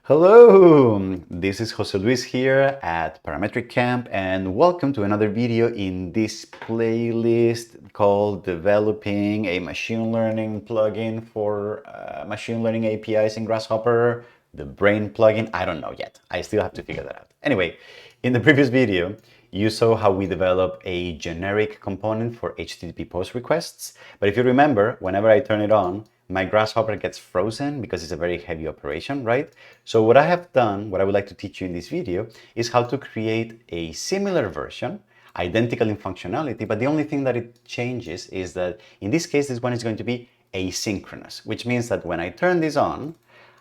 Hello, this is Jose Luis here at Parametric Camp, and welcome to another video in this playlist called Developing a Machine Learning Plugin for Machine Learning APIs in Grasshopper, the Brain plugin. I don't know yet. I still have to figure that out. Anyway, in the previous video, you saw how we develop a generic component for HTTP post requests. But if you remember, whenever I turn it on, my Grasshopper gets frozen because it's a very heavy operation, right? So what I have done, what I would like to teach you in this video, is how to create a similar version, identical in functionality, but the only thing that it changes is that in this case, this one is going to be asynchronous, which means that when I turn this on,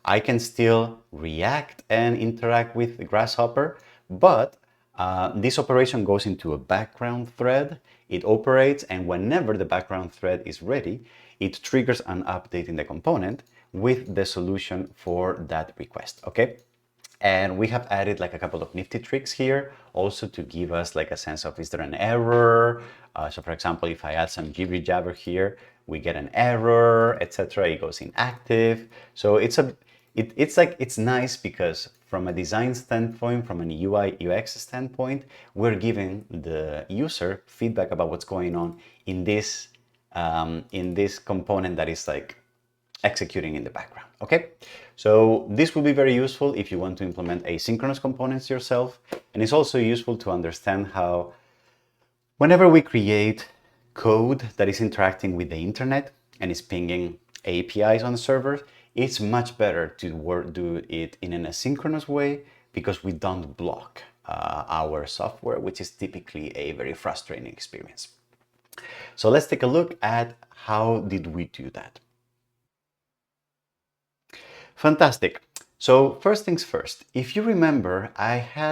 I can still react and interact with the Grasshopper, but this operation goes into a background thread. It operates, and whenever the background thread is ready, it triggers an update in the component with the solution for that request, okay? And we have added like a couple of nifty tricks here also to give us like a sense of, is there an error? So for example, if I add some jibber jabber here, we get an error, etc. It goes inactive. So it's nice because from a design standpoint, from an UI UX standpoint, we're giving the user feedback about what's going on in this component that is like executing in the background. Okay, so this will be very useful if you want to implement asynchronous components yourself, and it's also useful to understand how whenever we create code that is interacting with the internet and is pinging APIs on the server, it's much better to do it in an asynchronous way because we don't block our software, which is typically a very frustrating experience. So let's take a look at how did we do that. Fantastic. So first things first, if you remember,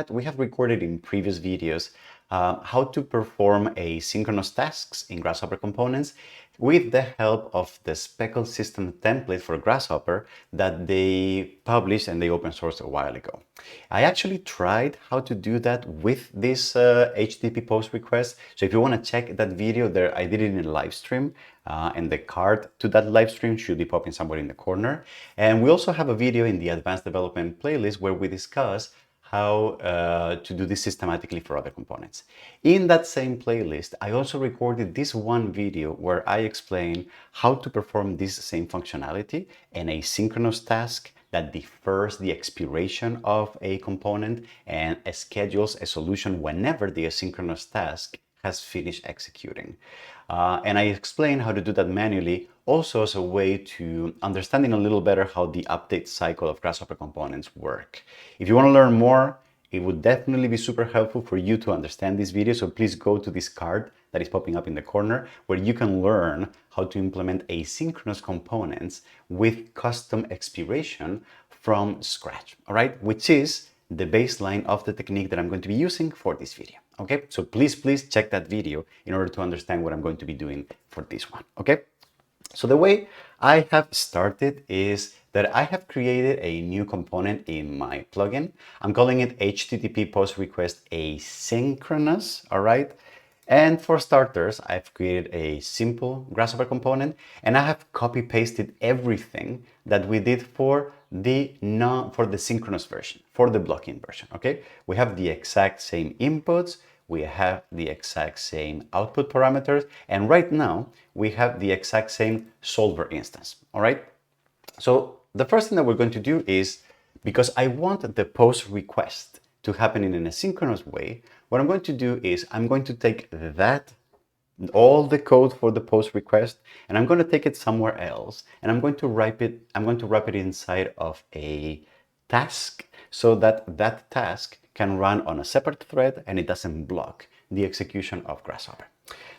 we have recorded in previous videos how to perform asynchronous tasks in Grasshopper components with the help of the Speckle system template for Grasshopper that they published and they open sourced a while ago. I actually tried how to do that with this HTTP post request. So if you want to check that video there, I did it in a live stream. And the card to that live stream should be popping somewhere in the corner. And we also have a video in the advanced development playlist where we discuss how to do this systematically for other components. In that same playlist, I also recorded this one video where I explain how to perform this same functionality in a synchronous task that defers the expiration of a component and schedules a solution whenever the asynchronous task has finished executing. And I explain how to do that manually, also as a way to understanding a little better how the update cycle of Grasshopper components work. If you want to learn more, it would definitely be super helpful for you to understand this video. So please go to this card that is popping up in the corner where you can learn how to implement asynchronous components with custom expiration from scratch, all right? Which is the baseline of the technique that I'm going to be using for this video. Okay, so please check that video in order to understand what I'm going to be doing for this one. Okay, so the way I have started is that I have created a new component in my plugin. I'm calling it HTTP post request asynchronous. All right. And for starters, I've created a simple Grasshopper component, and I have copy pasted everything that we did for the synchronous version, for the blocking version. Okay, we have the exact same inputs, we have the exact same output parameters, and right now we have the exact same solver instance. All right. So the first thing that we're going to do is, because I want the post request to happen in an asynchronous way, what I'm going to do is I'm going to take all the code for the post request, and I'm going to take it somewhere else, and I'm going to wrap it inside of a task so that that task can run on a separate thread and it doesn't block the execution of Grasshopper.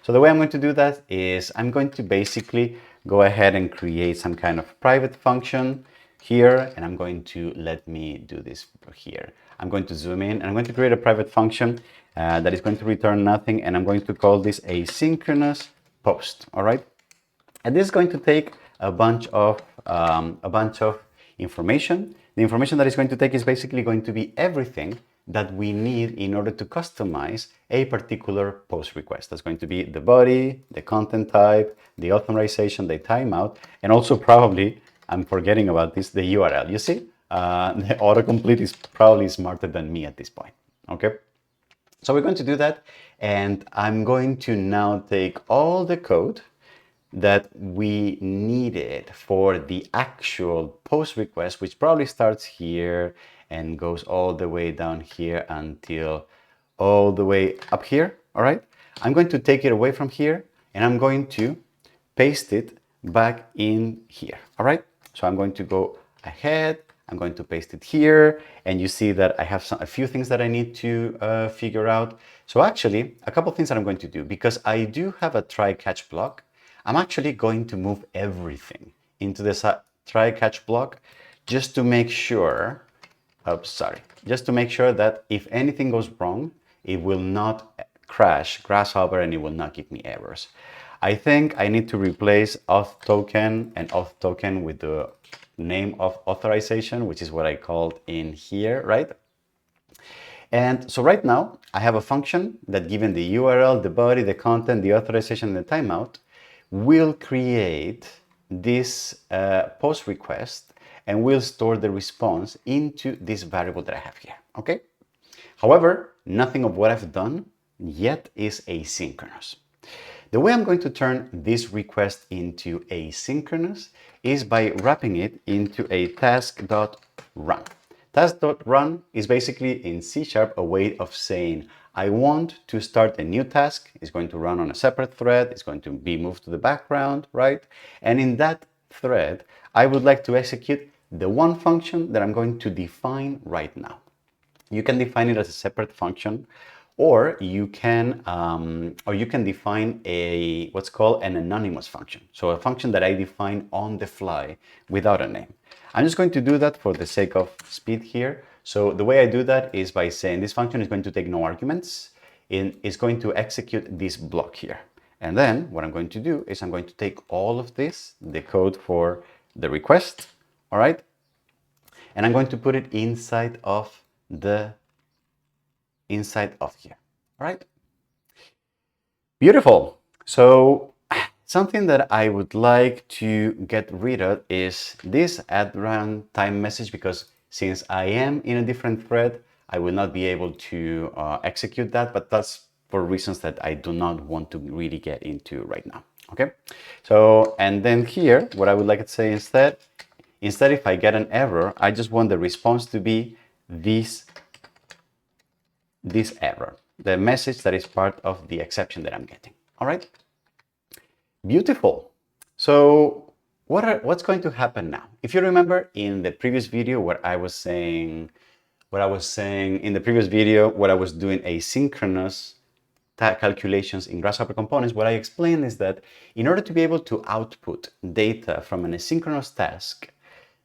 So the way I'm going to do that is I'm going to basically go ahead and create some kind of private function here, and I'm going to let me do this here. I'm going to zoom in and I'm going to create a private function that is going to return nothing, and I'm going to call this asynchronous post. All right, and this is going to take a bunch of information. The information that it's going to take is basically going to be everything that we need in order to customize a particular post request. That's going to be the body, the content type, the authorization, the timeout, and also probably, I'm forgetting about this, the URL. You see, The autocomplete is probably smarter than me at this point. Okay, so we're going to do that, and I'm going to now take all the code that we needed for the actual post request, which probably starts here and goes all the way down here until all the way up here. All right, I'm going to take it away from here and I'm going to paste it back in here. All right, so I'm going to go ahead, I'm going to paste it here, and you see that I have a few things that I need to figure out. So actually, a couple things that I'm going to do, because I do have a try catch block, I'm actually going to move everything into this try catch block just to make sure, just to make sure that if anything goes wrong, it will not crash Grasshopper and it will not give me errors. I think I need to replace auth token and auth token with the name of authorization, which is what I called in here, right? And so right now I have a function that, given the URL, the body, the content, the authorization, and the timeout, will create this post request and will store the response into this variable that I have here, okay? However, nothing of what I've done yet is asynchronous. The way I'm going to turn this request into asynchronous is by wrapping it into a task.run. Task.run is basically in C# a way of saying, I want to start a new task. It's going to run on a separate thread. It's going to be moved to the background, right? And in that thread, I would like to execute the one function that I'm going to define right now. You can define it as a separate function, or you can define what's called an anonymous function. So a function that I define on the fly without a name. I'm just going to do that for the sake of speed here. So the way I do that is by saying this function is going to take no arguments and is going to execute this block here. And then what I'm going to do is I'm going to take all of this, the code for the request, all right? And I'm going to put it inside of here, all right? Beautiful. So something that I would like to get rid of is this add runtime message, because since I am in a different thread, I will not be able to execute that, but that's for reasons that I do not want to really get into right now, okay? So, and then here, what I would like to say instead if I get an error, I just want the response to be this error, the message that is part of the exception that I'm getting, all right? Beautiful. So what's going to happen now? If you remember in the previous video what I was saying in the previous video, what I was doing asynchronous calculations in Grasshopper components, what I explained is that in order to be able to output data from an asynchronous task,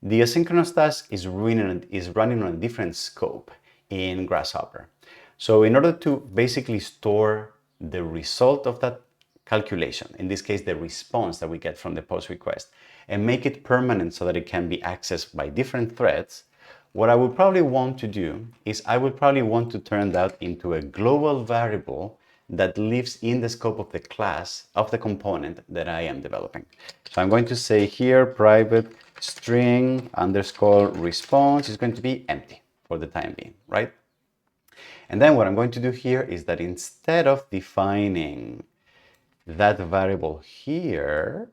the asynchronous task is running on a different scope in Grasshopper. So in order to basically store the result of that calculation, in this case the response that we get from the post request, and make it permanent so that it can be accessed by different threads, what I would probably want to do is I would probably want to turn that into a global variable that lives in the scope of the class of the component that I am developing. So I'm going to say here private string underscore response is going to be empty for the time being, right? And then what I'm going to do here is that instead of defining that variable here,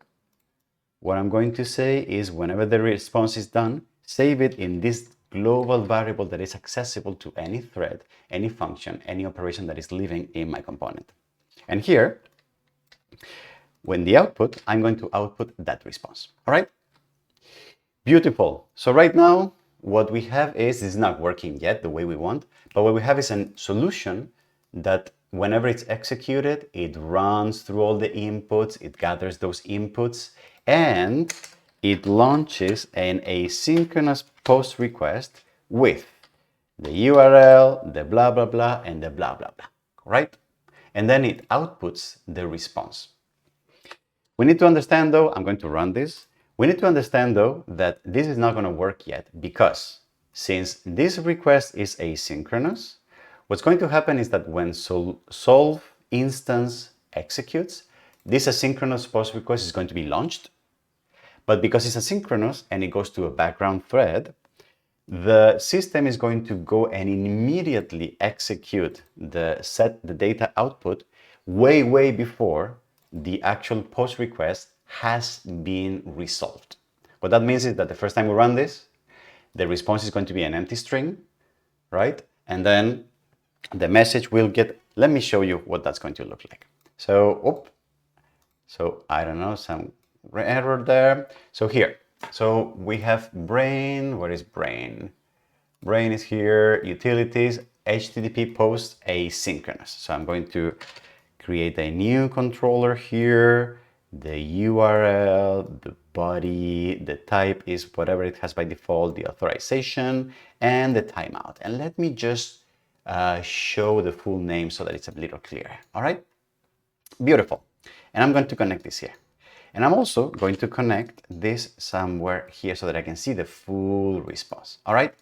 what I'm going to say is whenever the response is done, save it in this global variable that is accessible to any thread, any function, any operation that is living in my component. And here, when the output, I'm going to output that response, all right? Beautiful. So right now, what we have is, it's not working yet the way we want, but what we have is a solution that whenever it's executed, it runs through all the inputs, it gathers those inputs, and it launches an asynchronous post request with the URL, the blah, blah, blah, and the blah, blah, blah, right? And then it outputs the response. We need to understand though, I'm going to run this. We need to understand though that this is not going to work yet, because since this request is asynchronous, what's going to happen is that when solve instance executes, this asynchronous post request is going to be launched. But because it's asynchronous and it goes to a background thread, the system is going to go and immediately execute the data output way before the actual post request has been resolved. What that means is that the first time we run this, the response is going to be an empty string, right? And then the message will get, let me show you what that's going to look like. So, I don't know, some error there. So here, so we have brain, where is brain? Brain is here, utilities, HTTP post asynchronous. So I'm going to create a new controller here, the URL, the body, the type is whatever it has by default, the authorization, and the timeout. And let me just show the full name so that it's a little clearer. All right, beautiful. And I'm going to connect this here. And I'm also going to connect this somewhere here so that I can see the full response. All right.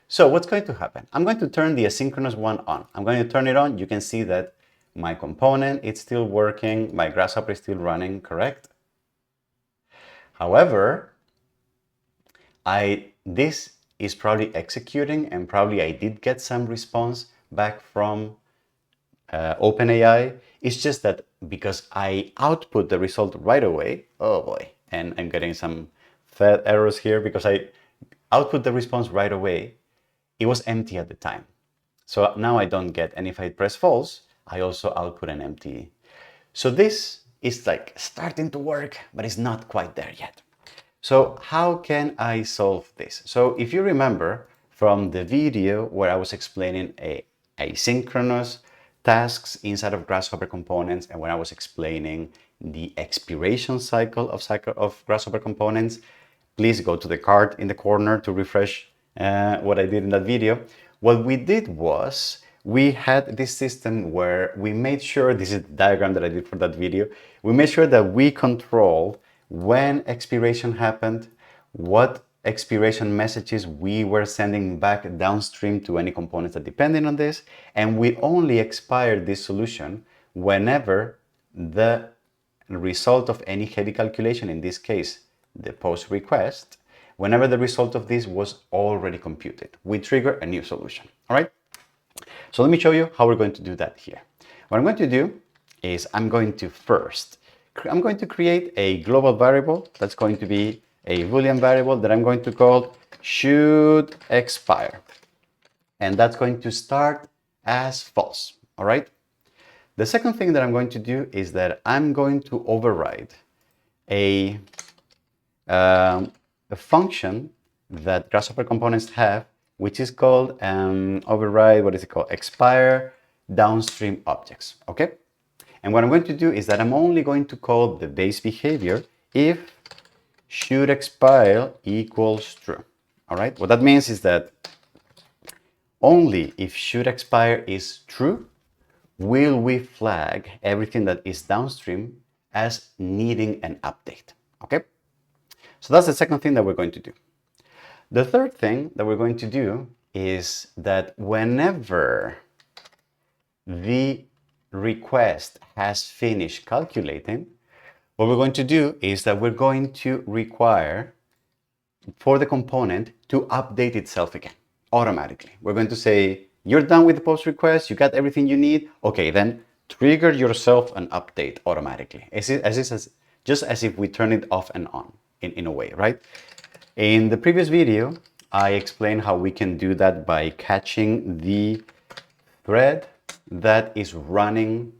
So what's going to happen? I'm going to turn the asynchronous one on. I'm going to turn it on. You can see that my component is still working. My Grasshopper is still running, correct? However, this is probably executing and probably I did get some response back from OpenAI. It's just that because I output the result right away, oh boy, and I'm getting some fed errors here because I output the response right away. It was empty at the time. So now I don't get, and if I press false, I also output an empty. So this is like starting to work, but it's not quite there yet. So how can I solve this? So if you remember from the video where I was explaining asynchronous tasks inside of Grasshopper components, and when I was explaining the expiration cycle of Grasshopper components, please go to the card in the corner to refresh what I did in that video. What we did was we had this system where we made sure, this is the diagram that I did for that video, we made sure that we control when expiration happened, what expiration messages we were sending back downstream to any components that depended on this, and we only expired this solution whenever the result of any heavy calculation, in this case, the post request, whenever the result of this was already computed, we trigger a new solution. All right. So let me show you how we're going to do that here. What I'm going to do is I'm going to create a global variable that's going to be a Boolean variable that I'm going to call should expire. And that's going to start as false. All right. The second thing that I'm going to do is that I'm going to override a function that Grasshopper components have, which is called override, what is it called? Expire downstream objects, okay? And what I'm going to do is that I'm only going to call the base behavior if should expire equals true, all right? What that means is that only if should expire is true, will we flag everything that is downstream as needing an update, okay? So that's the second thing that we're going to do. The third thing that we're going to do is that whenever the request has finished calculating, what we're going to do is that we're going to require for the component to update itself again automatically. We're going to say, you're done with the post request, you got everything you need. Okay, then trigger yourself an update automatically, just as if we turn it off and on in a way, right? In the previous video, I explained how we can do that by catching the thread that is running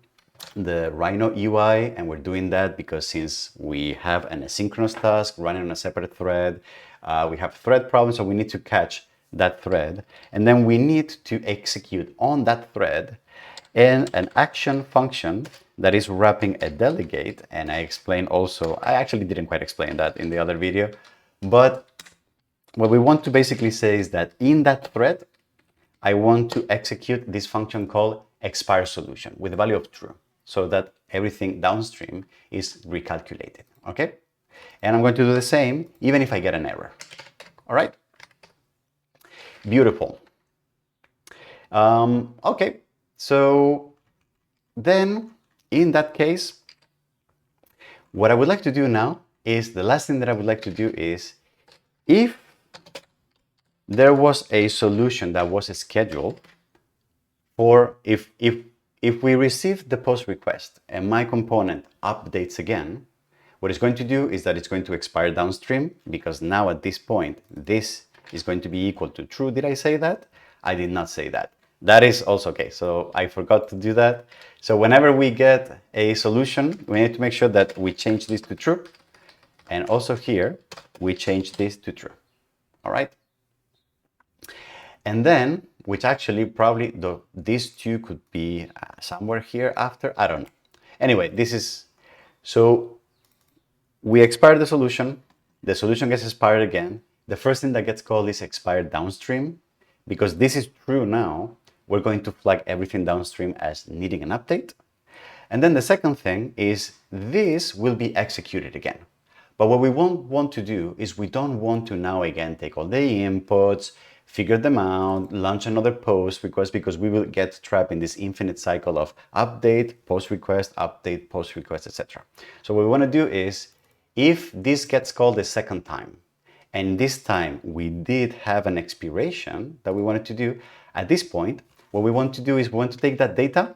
the Rhino UI, and we're doing that because since we have an asynchronous task running on a separate thread, we have thread problems, so we need to catch that thread, and then we need to execute on that thread and an action function that is wrapping a delegate. And I explained also, I actually didn't quite explain that in the other video, but what we want to basically say is that in that thread, I want to execute this function called expire solution with the value of true, so that everything downstream is recalculated, okay? And I'm going to do the same even if I get an error, all right? Beautiful. Okay, so then in that case, what I would like to do now is, the last thing that I would like to do is, if there was a solution that was scheduled for if we receive the post request and my component updates again, what it's going to do is that it's going to expire downstream, because now at this point, this is going to be equal to true. Did I say that? I did not say that. That is also okay. So I forgot to do that. So whenever we get a solution, we need to make sure that we change this to true. And also here, we change this to true. All right. And then, which actually probably these two could be somewhere here after, I don't know. Anyway, this is, so we expire the solution gets expired again. The first thing that gets called is expired downstream. Because this is true now, we're going to flag everything downstream as needing an update. And then the second thing is this will be executed again. But what we won't want to do is we don't want to now again take all the inputs, figure them out, launch another post request, because we will get trapped in this infinite cycle of update, post request, update, post request, etc. So what we want to do is, if this gets called a second time, and this time we did have an expiration that we wanted to do, at this point, what we want to do is we want to take that data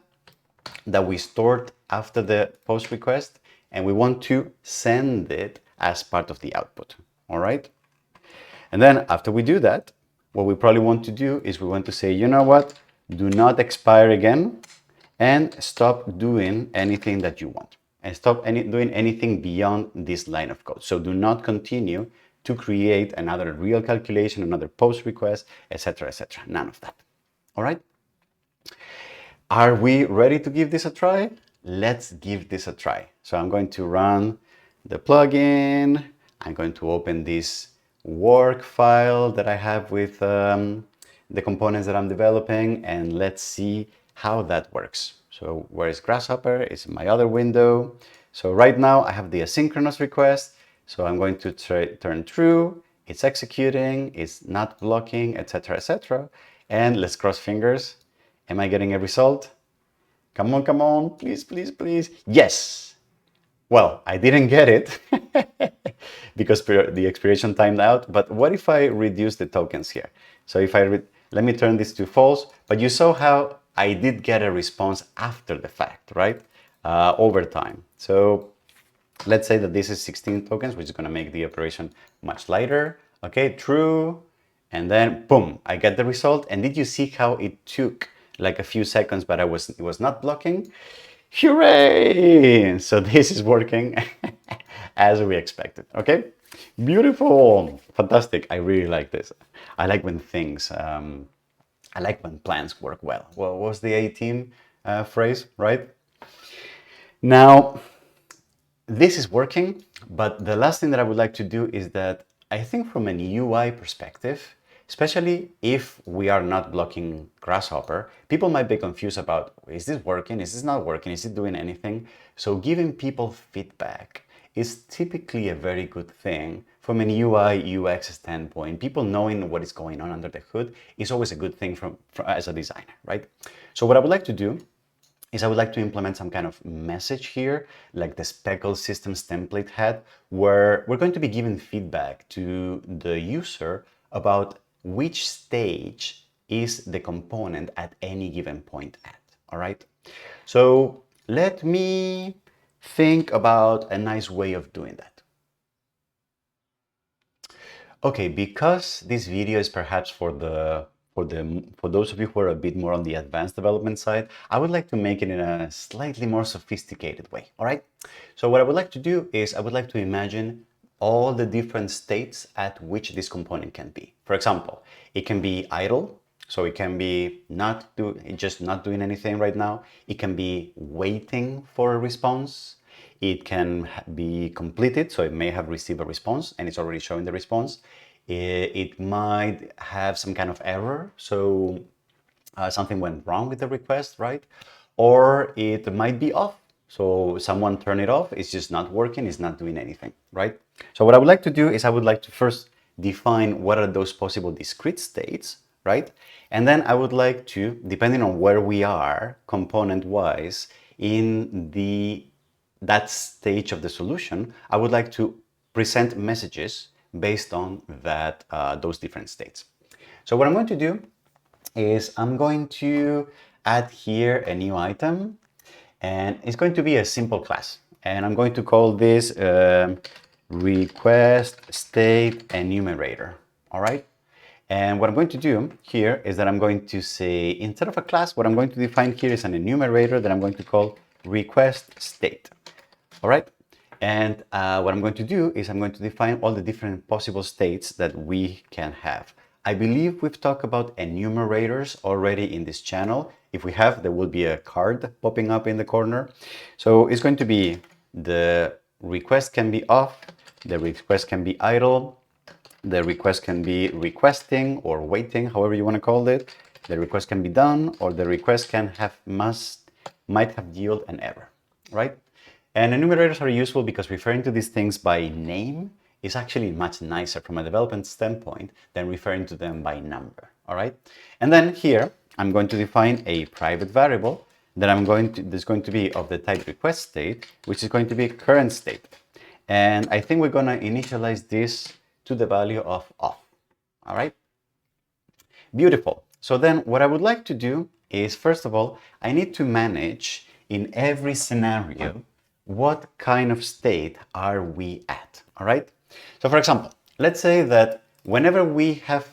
that we stored after the post request, and we want to send it as part of the output. All right. And then after we do that, what we probably want to do is we want to say, you know what, do not expire again, and stop doing anything that you want, and stop doing anything beyond this line of code. So do not continue to create another real calculation, another post request, etc., etc. None of that. All right. Are we ready to give this a try? Let's give this a try. So I'm going to run the plugin. I'm going to open this work file that I have with the components that I'm developing, and let's see how that works. So where is Grasshopper? It's in my other window. So right now I have the asynchronous request. So I'm going to turn true. It's executing, it's not blocking, etc., etc. And let's cross fingers. Am I getting a result? Come on, please, please, please. Yes. Well, I didn't get it because the expiration timed out. But what if I reduce the tokens here? So if let me turn this to false, but you saw how I did get a response after the fact, right? Over time. So let's say that this is 16 tokens, which is going to make the operation much lighter. Okay, true. And then boom, I get the result. And did you see how it took like a few seconds, but it was not blocking? Hooray! So this is working as we expected. Okay, beautiful, fantastic. I really like this. I like when things, I like when plans work well. What was the A-team phrase, right? Now, this is working, but the last thing that I would like to do is that I think from an UI perspective, especially if we are not blocking Grasshopper, people might be confused about, is this working? Is this not working? Is it doing anything? So giving people feedback is typically a very good thing from an UI UX standpoint. People knowing what is going on under the hood is always a good thing as a designer, right? So what I would like to do is I would like to implement some kind of message here, like the Speckle Systems template had, where we're going to be giving feedback to the user about which stage is the component at any given point at, all right? So let me think about a nice way of doing that. Okay, because this video is perhaps for those of you who are a bit more on the advanced development side, I would like to make it in a slightly more sophisticated way, all right? So what I would like to do is I would like to imagine all the different states at which this component can be. For example, it can be idle, so it can be just not doing anything right now. It can be waiting for a response. It can be completed, so it may have received a response and it's already showing the response. It might have some kind of error, so something went wrong with the request, right? Or it might be off, so someone turned it off, it's just not working, it's not doing anything, right? So what I would like to do is I would like to first define what are those possible discrete states, right? And then I would like to, depending on where we are component-wise in that stage of the solution, I would like to present messages based on those different states. So what I'm going to do is I'm going to add here a new item, and it's going to be a simple class. And I'm going to call this request state enumerator. All right. And what I'm going to do here is that I'm going to say, instead of a class, what I'm going to define here is an enumerator that I'm going to call request state. All right. And what I'm going to do is I'm going to define all the different possible states that we can have. I believe we've talked about enumerators already in this channel. If we have, there will be a card popping up in the corner. So it's going to be the request can be off, the request can be idle, the request can be requesting or waiting, however you want to call it. The request can be done, or the request can have might have yield an error, right? And enumerators are useful because referring to these things by name is actually much nicer from a development standpoint than referring to them by number, all right? And then here, I'm going to define a private variable that that's going to be of the type request state, which is going to be current state. And I think we're going to initialize this to the value of off, all right? Beautiful. So then what I would like to do is, first of all, I need to manage in every scenario what kind of state are we at, all right? So for example, let's say that whenever we have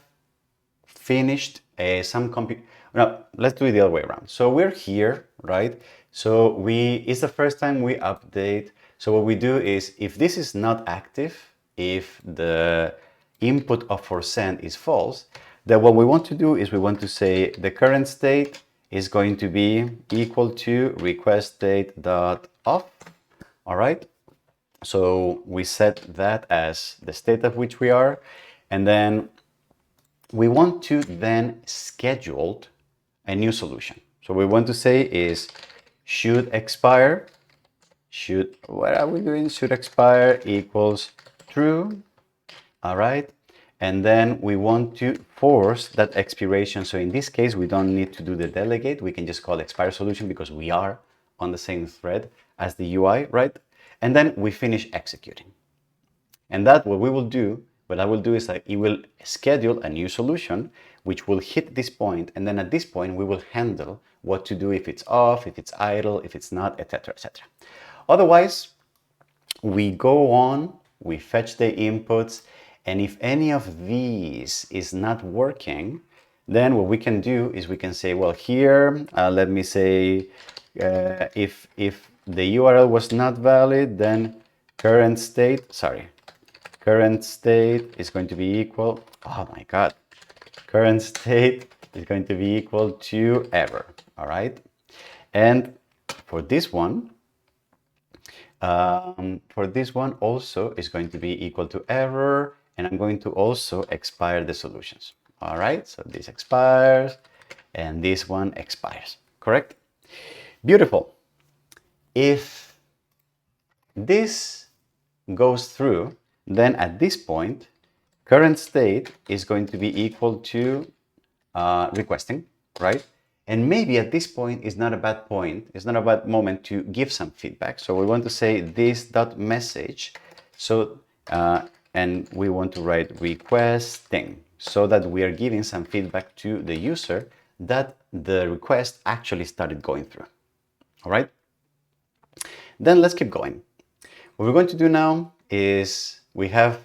finished some compute, no, let's do it the other way around. So we're here, right? So it's the first time we update. So what we do is, if this is not active, if the input of for send is false, then what we want to do is we want to say the current state is going to be equal to request state dot off. All right. So we set that as the state of which we are, and then we want to then schedule a new solution. So we want to say is should expire, what are we doing? Should expire equals true. All right. And then we want to force that expiration. So in this case, we don't need to do the delegate. We can just call expire solution because we are on the same thread as the UI, right? And then we finish executing. And that what I will do is that it will schedule a new solution, which will hit this point. And then at this point, we will handle what to do if it's off, if it's idle, if it's not, etc., etc. Otherwise, we go on, we fetch the inputs, and if any of these is not working, then what we can do is we can say, well, here, let me say, if the URL was not valid, then current state is going to be equal, oh my God, current state is going to be equal to error, all right? And for this one also is going to be equal to error, and I'm going to also expire the solutions. All right, so this expires and this one expires, correct? Beautiful. If this goes through, then at this point, current state is going to be equal to requesting, right? And maybe at this point is not a bad point, it's not a bad moment to give some feedback. So we want to say this dot message. So and we want to write requesting so that we are giving some feedback to the user that the request actually started going through. All right. Then let's keep going. What we're going to do now is we have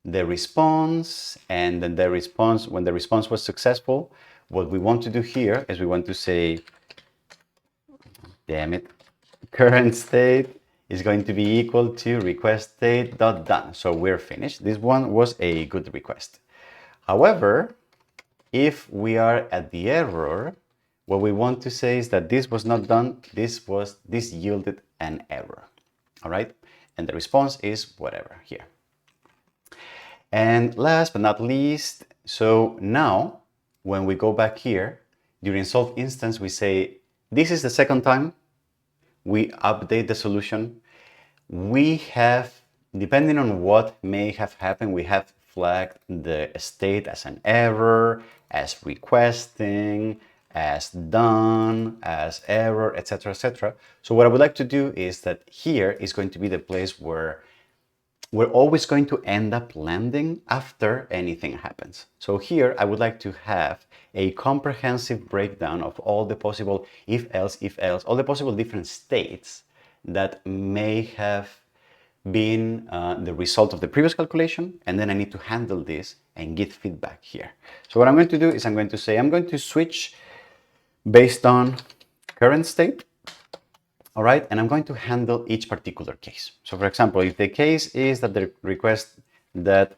the response, and then the response, when the response was successful, what we want to do here is we want to say, damn it, current state is going to be equal to request state dot done. So we're finished. This one was a good request. However, if we are at the error, what we want to say is that this was not done. This yielded an error. All right. And the response is whatever here. And last but not least, so now when we go back here, during solve instance, we say, this is the second time we update the solution. We have, depending on what may have happened, we have flagged the state as an error, as requesting, as done, as error, etc., etc. So what I would like to do is that here is going to be the place where we're always going to end up landing after anything happens. So here I would like to have a comprehensive breakdown of all the possible if else, all the possible different states that may have been the result of the previous calculation, and then I need to handle this and get feedback here. So what I'm going to do is I'm going to say I'm going to switch based on current state. All right, and I'm going to handle each particular case. So for example, if the case is that the request if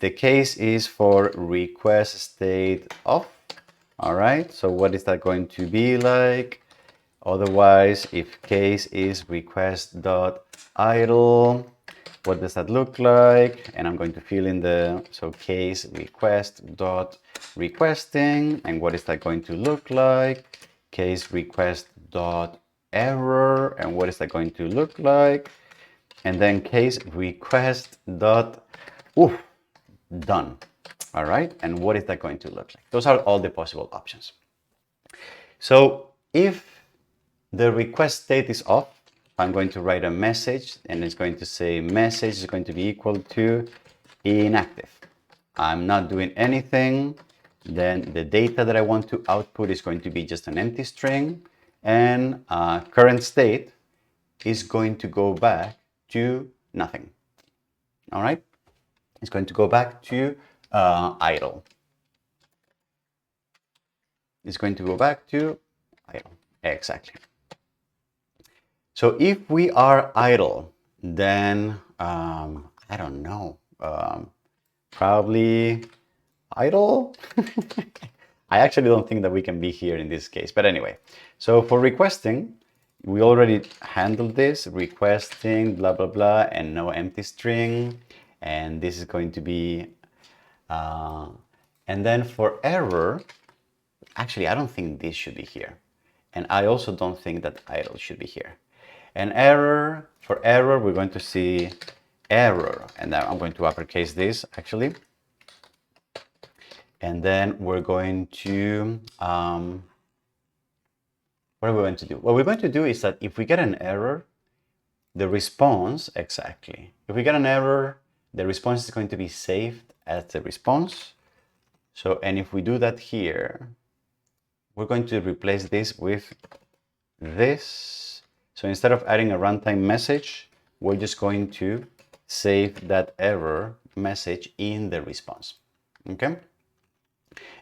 the case is for request state off, all right, so what is that going to be like? Otherwise, if case is request dot idle, what does that look like? And I'm going to fill in the, so case request dot requesting, and what is that going to look like? Case request dot error, and what is that going to look like? And then case request dot done. All right, and what is that going to look like? Those are all the possible options. So if the request state is off, I'm going to write a message, and it's going to say message is going to be equal to inactive. I'm not doing anything. Then the data that I want to output is going to be just an empty string, and current state is going to go back to nothing. All right, it's going to go back to idle. It's going to go back to idle. Exactly. So if we are idle, then I don't know, probably idle. I actually don't think that we can be here in this case, but anyway. So for requesting, we already handled this, requesting, blah, blah, blah, and no empty string. And this is going to be, and then for error, actually, I don't think this should be here. And I also don't think that idle should be here. And error, for error, we're going to see error. And now I'm going to uppercase this, actually. And then we're going to, what are we going to do? What we're going to do is that if we get an error, the response, exactly. If we get an error, the response is going to be saved as the response. So, and if we do that here, we're going to replace this with this. So instead of adding a runtime message, we're just going to save that error message in the response. Okay?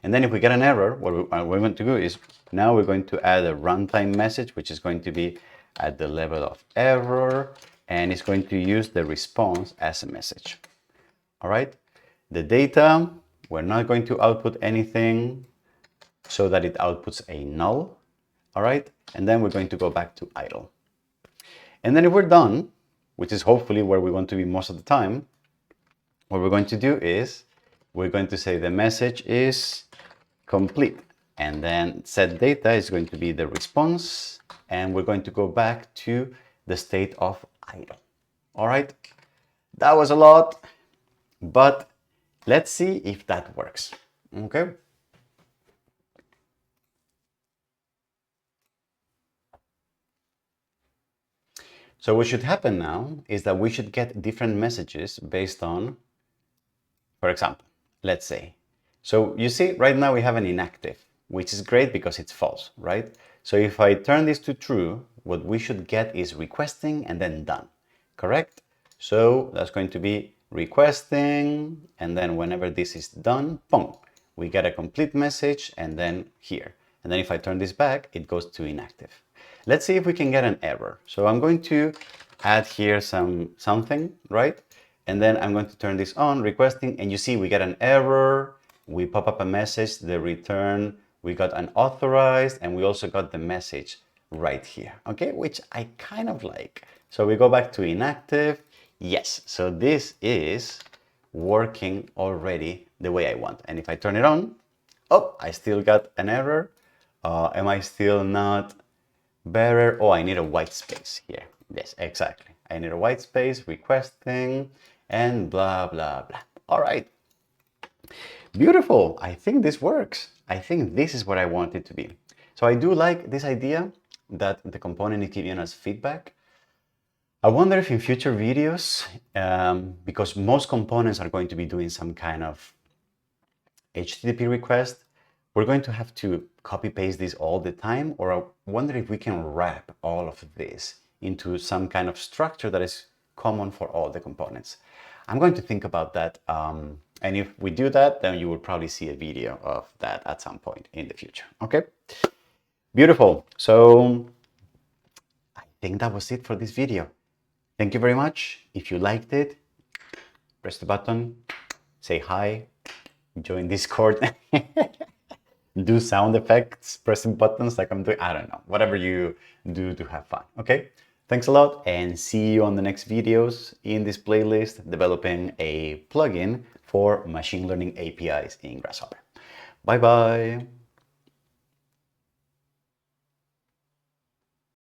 And then if we get an error, what we're going to do is now we're going to add a runtime message, which is going to be at the level of error, and it's going to use the response as a message. All right? The data, we're not going to output anything so that it outputs a null. All right? And then we're going to go back to idle. And then if we're done, which is hopefully where we want to be most of the time, what we're going to do is we're going to say the message is complete. And then set data is going to be the response. And we're going to go back to the state of idle. All right? That was a lot, but let's see if that works. Okay? So what should happen now is that we should get different messages based on, for example, let's say. So you see, right now we have an inactive, which is great because it's false, right? So if I turn this to true, what we should get is requesting and then done, correct? So that's going to be requesting, and then whenever this is done, boom, we get a complete message, and then here. And then if I turn this back, it goes to inactive. Let's see if we can get an error. So I'm going to add here something, right? And then I'm going to turn this on, requesting, and you see we get an error. We pop up a message, the return, we got unauthorized, and we also got the message right here, okay? Which I kind of like. So we go back to inactive. Yes, so this is working already the way I want. And if I turn it on, oh, I still got an error. Am I still not better? Oh, I need a white space here. Yes, exactly. I need a white space, requesting, and blah, blah, blah. All right. Beautiful. I think this works. I think this is what I want it to be. So I do like this idea that the component is giving us feedback. I wonder if in future videos, because most components are going to be doing some kind of HTTP request, we're going to have to copy paste this all the time, or I wonder if we can wrap all of this into some kind of structure that is common for all the components. I'm going to think about that. And if we do that, then you will probably see a video of that at some point in the future. Okay, beautiful. So I think that was it for this video. Thank you very much. If you liked it, press the button, say hi, join Discord, do sound effects, pressing buttons like I'm doing, I don't know, whatever you do to have fun, okay? Thanks a lot and see you on the next videos in this playlist developing a plugin for machine learning APIs in Grasshopper. Bye bye.